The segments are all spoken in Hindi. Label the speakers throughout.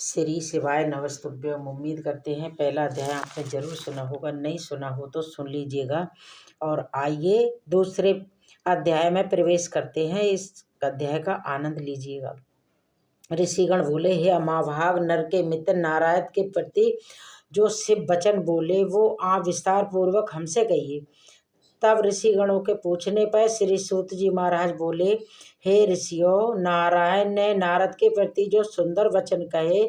Speaker 1: श्री शिवाय नमस्तुभ्यम। उम्मीद करते हैं पहला अध्याय आपने जरूर सुना होगा, नहीं सुना हो तो सुन लीजिएगा। और आइए दूसरे अध्याय में प्रवेश करते हैं, इस अध्याय का आनंद लीजिएगा। ऋषिगण बोले, हे अमाभाग नर के मित्र नारायण के प्रति जो शिव वचन बोले वो आप विस्तार पूर्वक हमसे कहिए। तब ऋषिगणों के पूछने पर श्री सूत जी महाराज बोले, हे ऋषियों, नारायण ने नारद के प्रति जो सुंदर वचन कहे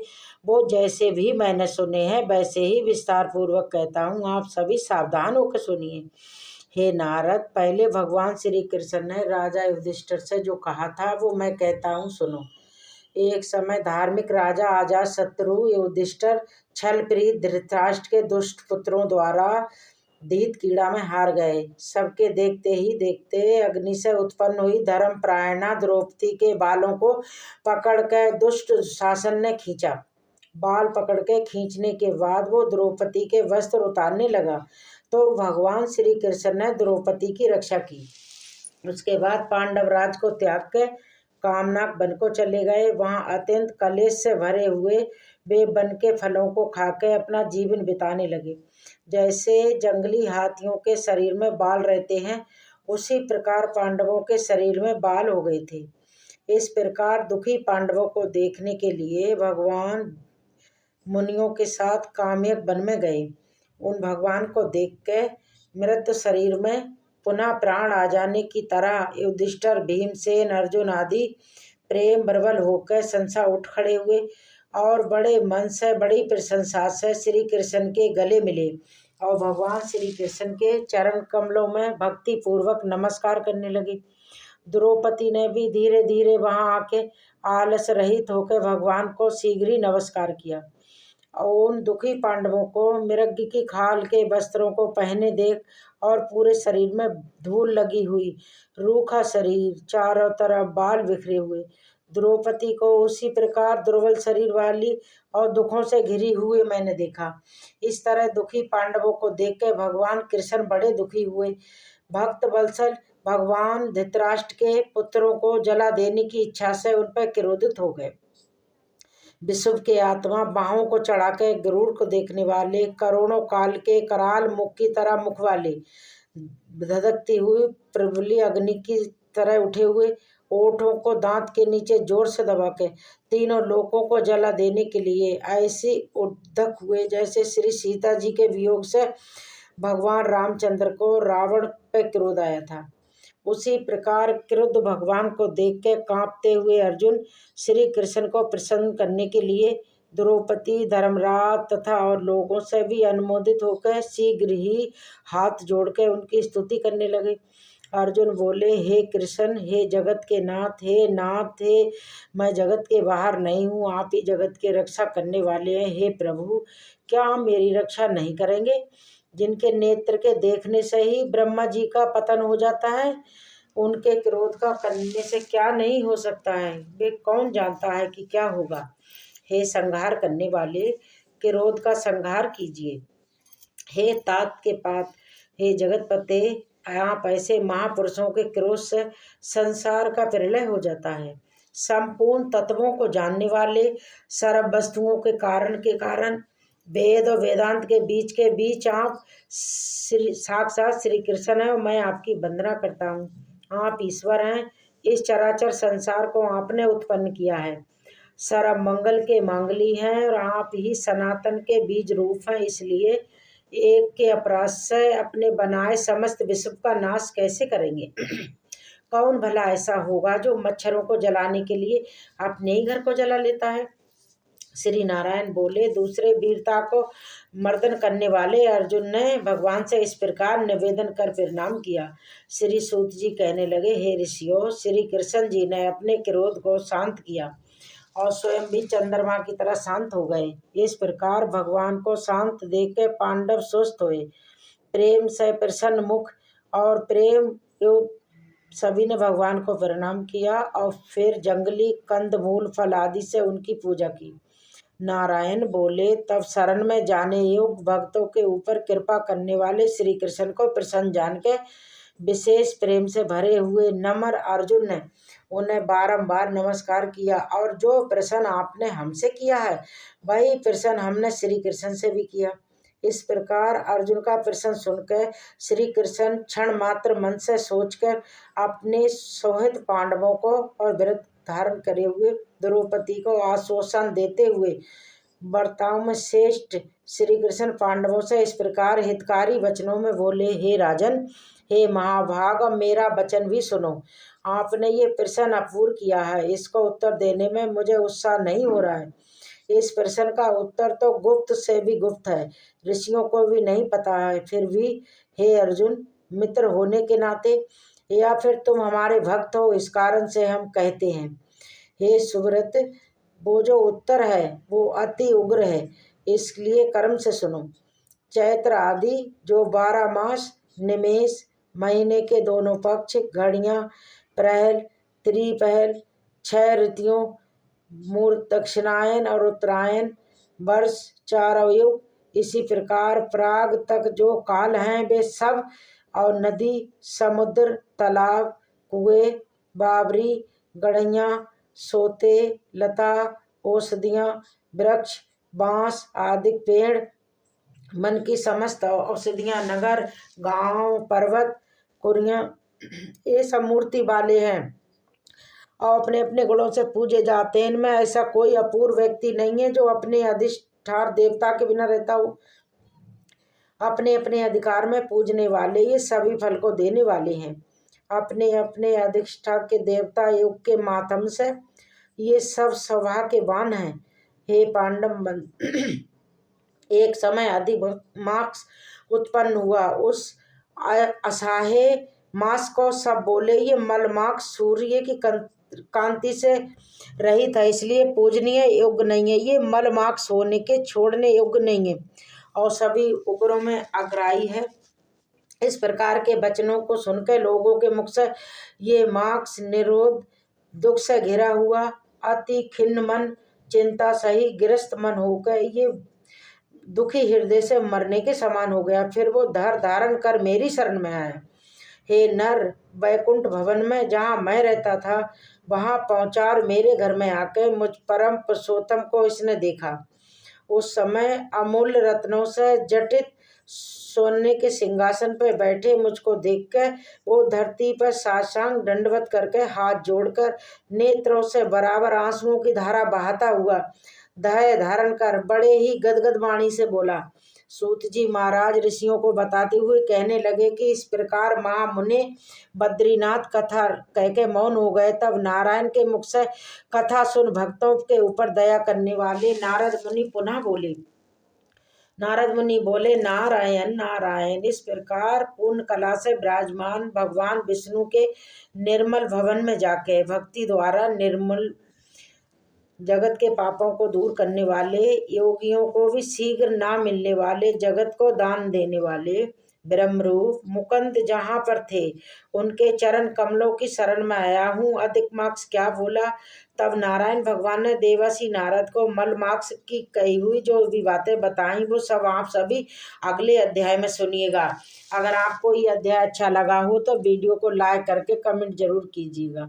Speaker 1: वो जैसे भी मैंने सुने हैं वैसे ही विस्तार पूर्वक कहता हूँ, आप सभी सावधान होकर सुनिए। हे नारद, पहले भगवान श्री कृष्ण ने राजा युधिष्ठिर से जो कहा था वो मैं कहता हूँ, सुनो। एक समय धार्मिक राजा अजातशत्रु युधिष्ठिर छल प्रीत धृतराष्ट्र के दुष्ट पुत्रों द्वारा दीत कीड़ा में हार गए। सबके देखते ही देखते अग्नि से उत्पन्न हुई धर्मपरायणा द्रौपदी के बालों को पकड़ कर दुष्ट शासन ने खींचा। बाल पकड़ के खींचने के बाद वो द्रौपदी के वस्त्र उतारने लगा तो भगवान श्री कृष्ण ने द्रौपदी की रक्षा की। उसके बाद पांडवराज को त्याग के कामनाक वन को चले गए। वहाँ अत्यंत कलेश से भरे हुए वे वन के फलों को खाकर अपना जीवन बिताने लगे। जैसे जंगली हाथियों के शरीर में बाल रहते हैं, उसी प्रकार पांडवों के शरीर में बाल हो गए थे। इस प्रकार दुखी पांडवों को देखने के लिए भगवान मुनियों के साथ काम्यक वन में गए। उन भगवान को देख के मृत शरीर में पुनः प्राण आ जाने की तरह युधिष्ठिर, भीमसेन, अर्जुन आदि प्रेम प्रबल होकर संसा उठ खड़े हुए और बड़े मन से बड़ी प्रशंसा से श्री कृष्ण के गले मिले और भगवान श्री कृष्ण के चरण कमलों में भक्ति पूर्वक नमस्कार करने लगे। द्रौपदी ने भी धीरे धीरे वहां आके आलस रहित होकर भगवान को शीघ्र ही नमस्कार किया। और उन दुखी पांडवों को मृग की खाल के वस्त्रों को पहने देख और पूरे शरीर में धूल लगी हुई, रूखा शरीर, चारों तरफ बाल बिखरे हुए द्रौपदी को उसी प्रकार दुर्बल शरीर वाली और दुखों से घिरी हुई मैंने देखा। इस तरह दुखी पांडवों को देखकर भगवान कृष्ण बड़े दुखी हुए। भक्त वत्सल भगवान धृतराष्ट्र के पुत्रों को जला देने की इच्छा से उन पर क्रोधित हो गए। विशुभ के आत्मा, बाहों को चढ़ाकर गरुड़ को देखने वाले, करोड़ों काल के कराल मुख की तरह मुख वाले, धधकती हुई प्रबली अग्नि की तरह उठे हुए ओठों को दांत के नीचे जोर से दबा के तीनों लोकों को जला देने के लिए ऐसे उद्धक हुए जैसे श्री सीता जी के वियोग से भगवान रामचंद्र को रावण पर क्रोध आया था। उसी प्रकार क्रुद्ध भगवान को देख के कांपते हुए अर्जुन श्री कृष्ण को प्रसन्न करने के लिए द्रौपदी, धर्मराज तथा और लोगों से भी अनुमोदित होकर शीघ्र ही हाथ जोड़कर उनकी स्तुति करने लगे। अर्जुन बोले, हे कृष्ण, हे जगत के नाथ, हे नाथ, हे मैं जगत के बाहर नहीं हूँ, आप ही जगत के रक्षा करने वाले हैं। हे प्रभु, क्या आप मेरी रक्षा नहीं करेंगे? जिनके नेत्र के देखने से ही ब्रह्मा जी का पतन हो जाता है, उनके क्रोध का करने से क्या नहीं हो सकता है? वे कौन जानता है कि क्या होगा? हे संहार करने वाले, क्रोध का संहार कीजिए। हे तात के पात, हे जगतपते, आप ऐसे महापुरुषों के क्रोध से संसार का प्रलय हो जाता है। संपूर्ण तत्वों को जानने वाले, सर्व वस्तुओं के कारण वेद और वेदांत के बीच आप साक्षात श्री कृष्ण हैं। मैं आपकी वंदना करता हूँ। आप ईश्वर हैं। इस चराचर संसार को आपने उत्पन्न किया है। सर्व मंगल के मांगली हैं और आप ही सनातन के बीज रूप हैं। इसलिए एक के अपराध से अपने बनाए समस्त विश्व का नाश कैसे करेंगे? कौन भला ऐसा होगा जो मच्छरों को जलाने के लिए अपने ही घर को जला लेता है? श्री नारायण बोले, दूसरे वीरता को मर्दन करने वाले अर्जुन ने भगवान से इस प्रकार निवेदन कर प्रणाम किया। श्री सूत जी कहने लगे, हे ऋषियों, श्री कृष्ण जी ने अपने क्रोध को शांत किया और स्वयं भी चंद्रमा की तरह शांत हो गए। इस प्रकार भगवान को शांत देख के पांडव स्वस्थ हुए। प्रेम से प्रसन्न मुख और प्रेम सभी ने भगवान को प्रणाम किया और फिर जंगली कंदमूल फल आदि से उनकी पूजा की। नारायण बोले, तब शरण में जाने योग्य भक्तों के ऊपर कृपा करने वाले श्री कृष्ण को प्रसन्न जान के विशेष प्रेम से भरे हुए नम्र अर्जुन ने उन्हें बारंबार नमस्कार किया और जो प्रश्न आपने हमसे किया है वही प्रश्न हमने श्री कृष्ण से भी किया। इस प्रकार अर्जुन का प्रश्न सुनकर श्री कृष्ण क्षण मात्र मन से सोचकर अपने सोहित पांडवों को और व्रत धारण करे हुए द्रौपदी को आश्वासन देते हुए वार्ताओं में श्रेष्ठ श्री कृष्ण पांडवों से इस प्रकार हितकारी वचनों में बोले, हे राजन, हे महाभाग, अब मेरा वचन भी सुनो। आपने ये प्रश्न अपूर्ण किया है, इसको उत्तर देने में मुझे उत्साह नहीं हो रहा है। इस प्रश्न का उत्तर तो गुप्त से भी गुप्त है, ऋषियों को भी नहीं पता है। फिर भी हे अर्जुन, मित्र होने के नाते या फिर तुम हमारे भक्त हो इस कारण से हम कहते हैं। हे सुव्रत, वो जो उत्तर है वो अति उग्र है, इसलिए कर्म से सुनो। चैत्र आदि जो 12 मास निमेष महीने के दोनों पक्ष, घड़ियां, प्रहल, त्रिपहल, 6 ऋतुओं, मूर्त दक्षिणायन और उत्तरायण, वर्ष, 4 अवयुग, इसी प्रकार प्राग तक जो काल हैं वे सब, और नदी, समुद्र, तालाब, कुएं, बावरी, गढ़ियाँ, सोते, लता, औषधियाँ, वृक्ष, बांस आदि पेड़, मन की समस्त औषधियाँ, नगर, गांव, पर्वत, कुरियाँ, ये सब मूर्ति वाले हैं और अपने अपने गुणों से पूजे जाते हैं। इनमें ऐसा कोई अपूर्व व्यक्ति नहीं है जो अपने अधिष्ठान देवता के बिना रहता हो। अपने अपने अधिकार में पूजने वाले ये सभी फल को देने वाले हैं। अपने अपने अधिष्ठान के देवता योग के माध्यम से ये सब सौभाग्यवान हैं। हे पांडव, एक समय अधिमास उत्पन्न हुआ। उस असहाय मास को सब बोले, ये मलमाक्ष सूर्य की कांति से रहित है, इसलिए पूजनीय योग्य नहीं है। ये मलमाक्ष होने के छोड़ने योग्य नहीं है और सभी उग्रों में अग्राही है। इस प्रकार के वचनों को सुनकर लोगों के मुख से ये माक्ष निरोध दुख से घिरा हुआ अति खिन्न मन, चिंता सही ग्रस्त मन होकर ये दुखी हृदय से मरने के समान हो गया। फिर वो धर धारण कर मेरी शरण में आया। हे नर, वैकुंठ भवन में जहाँ मैं रहता था वहाँ पहुँचा और मेरे घर में आकर मुझ परम पुरुषोत्तम को इसने देखा। उस समय अमूल्य रत्नों से जटित सोने के सिंहासन पर बैठे मुझको देखकर वो धरती पर साष्टांग दंडवत करके हाथ जोड़कर नेत्रों से बराबर आंसुओं की धारा बहाता हुआ धैर्य धारण कर बड़े ही गदगद वाणी से बोला। सूत जी महाराज ऋषियों को बताते हुए कहने लगे कि इस प्रकार महामुनि बद्रीनाथ कथा कहके मौन हो गए। तब नारायण के मुख से कथा सुन भक्तों के ऊपर दया करने वाले नारद मुनि पुनः बोले। नारद मुनि बोले, नारायण नारायण। इस प्रकार पूर्ण कला से विराजमान भगवान विष्णु के निर्मल भवन में जाके भक्ति द्वारा निर्मल जगत के पापों को दूर करने वाले, योगियों को भी शीघ्र ना मिलने वाले, जगत को दान देने वाले ब्रह्मरूप मुकुंद जहाँ पर थे उनके चरण कमलों की शरण में आया हूँ। अधिक मार्क्स क्या बोला। तब नारायण भगवान ने देवर्षि नारद को मल मार्क्स की कही हुई जो भी बातें बताई वो सब आप सभी अगले अध्याय में सुनिएगा। अगर आपको ये अध्याय अच्छा लगा हो तो वीडियो को लाइक करके कमेंट जरूर कीजिएगा।